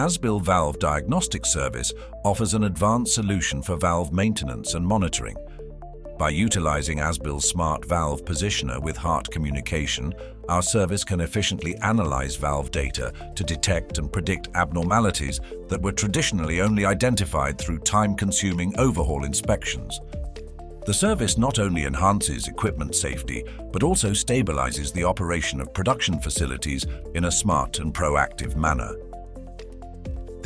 Azbil Valve Diagnostics service offers an advanced solution for valve maintenance and monitoring. By utilizing Azbil's smart valve positioner with heart communication, our service can efficiently analyze valve data to detect and predict abnormalities that were traditionally only identified through time-consuming overhaul inspections. The service not only enhances equipment safety, but also stabilizes the operation of production facilities in a smart and proactive manner.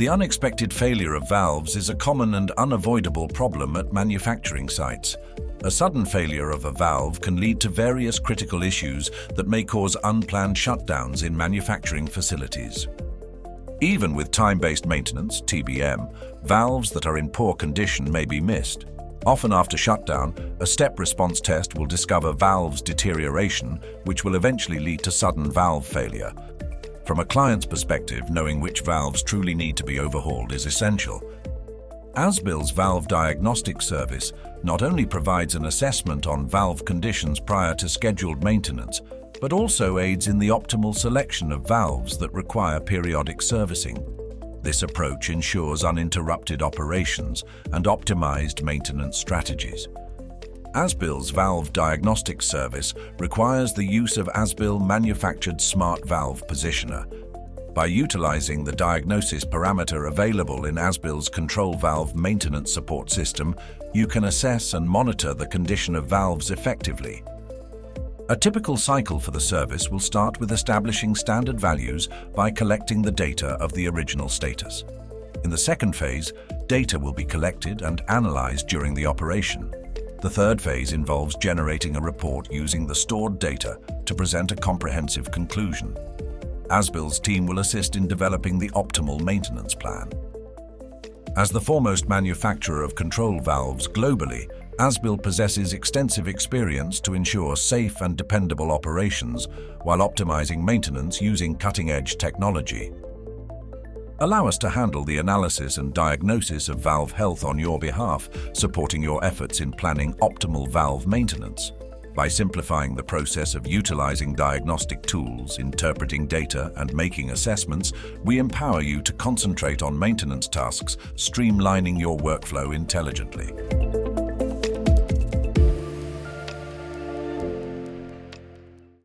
The unexpected failure of valves is a common and unavoidable problem at manufacturing sites. A sudden failure of a valve can lead to various critical issues that may cause unplanned shutdowns in manufacturing facilities. Even with time-based maintenance, TBM, valves that are in poor condition may be missed. Often after shutdown, a step response test will discover valves deterioration, which will eventually lead to sudden valve failure. From a client's perspective, knowing which valves truly need to be overhauled is essential. Azbil's Valve Diagnostics service not only provides an assessment on valve conditions prior to scheduled maintenance, but also aids in the optimal selection of valves that require periodic servicing. This approach ensures uninterrupted operations and optimized maintenance strategies. Azbil's Valve Diagnostics service requires the use of Azbil manufactured smart valve positioner. By utilizing the diagnosis parameter available in Azbil's control valve maintenance support system, you can assess and monitor the condition of valves effectively. A typical cycle for the service will start with establishing standard values by collecting the data of the original status. In the second phase, data will be collected and analyzed during the operation. The third phase involves generating a report using the stored data to present a comprehensive conclusion. Azbil's team will assist in developing the optimal maintenance plan. As the foremost manufacturer of control valves globally, Azbil possesses extensive experience to ensure safe and dependable operations while optimizing maintenance using cutting-edge technology. Allow us to handle the analysis and diagnosis of valve health on your behalf, supporting your efforts in planning optimal valve maintenance. By simplifying the process of utilizing diagnostic tools, interpreting data, and making assessments, we empower you to concentrate on maintenance tasks, streamlining your workflow intelligently.